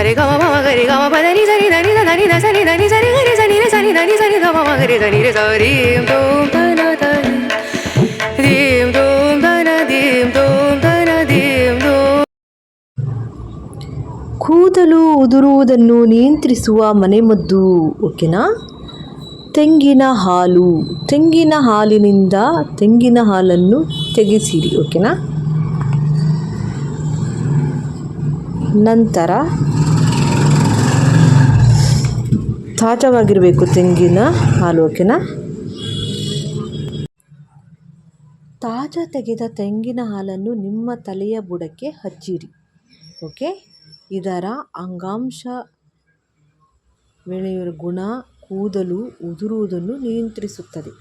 ಸರಿ ಗಮ ಮಮ ಗರಿ ಗಮ ಪದನಿ ಸರಿ ಧನಿ ಧನಿ ಧ ಸನಿ ಧನಿ ಸರಿ ಗರಿ ಸನಿ ರೆ ಸನಿ ಧನಿ ಸರಿ ಗ ಮಮ ಗರಿ ಧನಿ ರೆ ಸರಿ ಧೂಮ್ ಧನ ಧನಿ ಧೀಮ್ ಧೂಮ್ ಧನ ಧೀಮ್ ಧೂಮ್ ಧನ ಧೀಮ್ ಧೂಮ್. ಕೂದಲು ಉದುರುವುದನ್ನು ನಿಯಂತ್ರಿಸುವ ಮನೆಮದ್ದು. ಓಕೆನಾ? ತೆಂಗಿನ ಹಾಲು. ತೆಂಗಿನ ಹಾಲಿನಿಂದ ತೆಂಗಿನ ಹಾಲನ್ನು ತೆಗೆಸಿರಿ. ಓಕೆನಾ? ನಂತರ ತಾಜಾವಾಗಿರಬೇಕು ತೆಂಗಿನ ಹಾಲು. ಓಕೆನಾ? ತಾಜಾ ತೆಗೆದ ತೆಂಗಿನ ಹಾಲನ್ನು ನಿಮ್ಮ ತಲೆಯ ಬುಡಕ್ಕೆ ಹಚ್ಚಿರಿ. ಓಕೆ? ಇದರ ಅಂಗಾಂಶ ಬೆಳೆಯುವ ಗುಣ ಕೂದಲು ಉದುರುವುದನ್ನು ನಿಯಂತ್ರಿಸುತ್ತದೆ.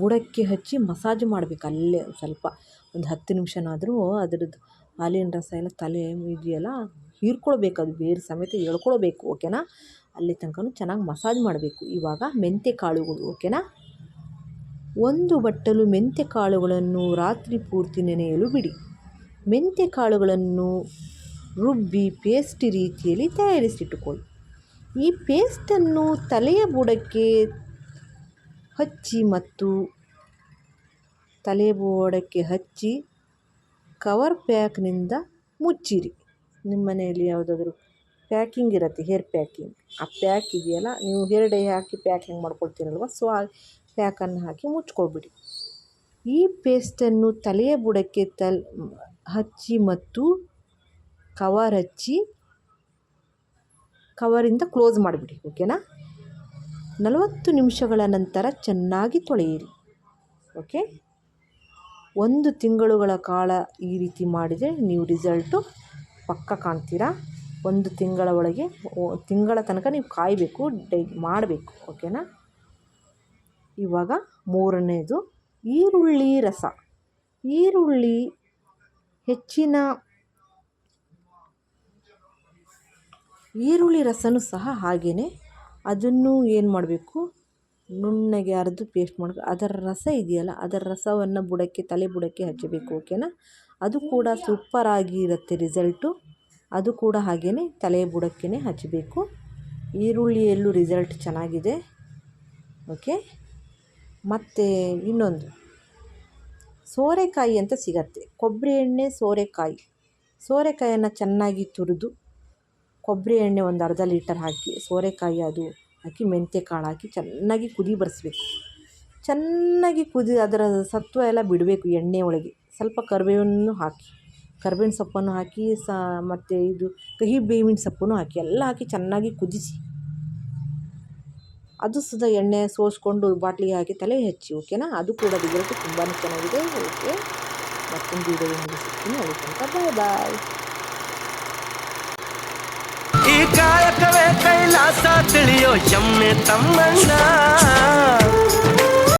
ಬುಡಕ್ಕೆ ಹಚ್ಚಿ ಮಸಾಜ್ ಮಾಡಬೇಕು. ಅಲ್ಲೇ ಸ್ವಲ್ಪ ಒಂದು 10 ನಿಮಿಷನಾದರೂ ಅದರದ್ದು ಹಾಲಿನ ರಸ ಎಲ್ಲ ತಲೆ ಇದೆಯಲ್ಲ ಹೀರ್ಕೊಳ್ಬೇಕು. ಅದು ಬೇರೆ ಸಮೇತ ಎಳ್ಕೊಳ್ಬೇಕು. ಓಕೆನಾ? ಅಲ್ಲಿ ತನಕ ಚೆನ್ನಾಗಿ ಮಸಾಜ್ ಮಾಡಬೇಕು. ಇವಾಗ ಮೆಂತ್ಯ ಕಾಳುಗಳು. ಓಕೆನಾ? 1 ಬಟ್ಟಲು ಮೆಂತ್ಯ ಕಾಳುಗಳನ್ನು ರಾತ್ರಿ ಪೂರ್ತಿ ನೆನೆಯಲು ಬಿಡಿ. ಮೆಂತ್ಯ ಕಾಳುಗಳನ್ನು ರುಬ್ಬಿ ಪೇಸ್ಟ್ ರೀತಿಯಲ್ಲಿ ತಯಾರಿಸಿಟ್ಟುಕೊಳ್ಳಿ. ಈ ಪೇಸ್ಟನ್ನು ತಲೆಯ ಬುಡಕ್ಕೆ ಹಚ್ಚಿ ಮತ್ತು ತಲೆಯ ಬುಡಕ್ಕೆ ಹಚ್ಚಿ ಕವರ್ ಪ್ಯಾಕ್ನಿಂದ ಮುಚ್ಚಿರಿ. ನಿಮ್ಮ ಮನೆಯಲ್ಲಿ ಯಾವುದಾದ್ರೂ ಪ್ಯಾಕಿಂಗ್ ಇರುತ್ತೆ, ಹೇರ್ ಪ್ಯಾಕಿಂಗ್. ಆ ಪ್ಯಾಕ್ ಇದೆಯಲ್ಲ, ನೀವು ಹೇರ್ ಡೈ ಹಾಕಿ ಪ್ಯಾಕ್ ಹೆಂಗೆ ಮಾಡ್ಕೊಳ್ತೀರಲ್ವ, ಸೊ ಆ ಪ್ಯಾಕನ್ನು ಹಾಕಿ ಮುಚ್ಕೊಳ್ಬಿಡಿ. ಈ ಪೇಸ್ಟನ್ನು ತಲೆಯ ಬುಡಕ್ಕೆ ಹಚ್ಚಿ ಮತ್ತು ಕವರ್ ಹಚ್ಚಿ ಕವರಿಂದ ಕ್ಲೋಸ್ ಮಾಡಿಬಿಡಿ. ಓಕೆನಾ? 40 ನಿಮಿಷಗಳ ನಂತರ ಚೆನ್ನಾಗಿ ತೊಳೆಯಿರಿ. ಓಕೆ? 1 ತಿಂಗಳುಗಳ ಕಾಲ ಈ ರೀತಿ ಮಾಡಿದರೆ ನೀವು ರಿಸಲ್ಟು ಪಕ್ಕ ಕಾಣ್ತೀರಾ. 1 ತಿಂಗಳ ಒಳಗೆ ತಿಂಗಳ ತನಕ ನೀವು ಕಾಯಬೇಕು, ಮಾಡಬೇಕು. ಓಕೆನಾ? ಇವಾಗ 3ನೇದು ಈರುಳ್ಳಿ ರಸ. ಈರುಳ್ಳಿ ರಸನೂ ಸಹ ಹಾಗೆಯೇ ಅದನ್ನು ಏನು ಮಾಡಬೇಕು, ನುಣ್ಣಗೆ ಅರೆದು ಪೇಸ್ಟ್ ಮಾಡಬೇಕು. ಅದರ ರಸ ಇದೆಯಲ್ಲ, ಅದರ ರಸವನ್ನು ತಲೆ ಬುಡಕ್ಕೆ ಹಚ್ಚಬೇಕು. ಓಕೆನಾ? ಅದು ಕೂಡ ಸೂಪರಾಗಿ ಇರುತ್ತೆ ರಿಸಲ್ಟು. ಅದು ಕೂಡ ಹಾಗೆಯೇ ತಲೆಯ ಬುಡಕ್ಕೆ ಹಚ್ಚಬೇಕು. ಈರುಳ್ಳಿಯಲ್ಲೂ ರಿಸಲ್ಟ್ ಚೆನ್ನಾಗಿದೆ. ಓಕೆ? ಮತ್ತು ಇನ್ನೊಂದು ಸೋರೆಕಾಯಿ ಅಂತ ಸಿಗತ್ತೆ. ಕೊಬ್ಬರಿ ಎಣ್ಣೆ, ಸೋರೆಕಾಯಿಯನ್ನು ಚೆನ್ನಾಗಿ ತುರಿದು ಕೊಬ್ಬರಿ ಎಣ್ಣೆ ಒಂದು ಅರ್ಧ ಲೀಟರ್ ಹಾಕಿ, ಸೋರೆಕಾಯಿ ಅದು ಹಾಕಿ, ಮೆಂತ್ಯ ಕಾಳು ಹಾಕಿ ಚೆನ್ನಾಗಿ ಬರಿಸ್ಬೇಕು. ಚೆನ್ನಾಗಿ ಅದರ ಸತ್ವ ಎಲ್ಲ ಬಿಡಬೇಕು ಎಣ್ಣೆ ಒಳಗೆ. ಸ್ವಲ್ಪ ಕರಿಬೇವಿನ ಸೊಪ್ಪನ್ನು ಹಾಕಿ ಮತ್ತು ಇದು ಕಹಿ ಬೇವಿನ ಸೊಪ್ಪನ್ನು ಹಾಕಿ ಎಲ್ಲ ಹಾಕಿ ಚೆನ್ನಾಗಿ ಕುದಿಸಿ, ಅದು ಸುದ ಎಣ್ಣೆ ಸೋಸ್ಕೊಂಡು ಬಾಟ್ಲಿಗೆ ಹಾಕಿ ತಲೆಗೆ ಹಚ್ಚಿ. ಓಕೆನಾ? ಅದು ಕೂಡ ರಿಸಲ್ಟ್ ತುಂಬಾ ಚೆನ್ನಾಗಿದೆ. ಓಕೆ? ಮತ್ತೊಂದು ವಿಡಿಯೋದಲ್ಲಿ ಸಿಗ್ತೀನಿ. ಅಲ್ಲಿ ತನಕ ಬಾಯ್ ಬಾಯ್. ಈ ಕಾಯಕವೇ ಕೈಲಾಸ ತಿಳಿಯೋ ಎಮ್ಮೆ ತಮ್ಮಣ್ಣ.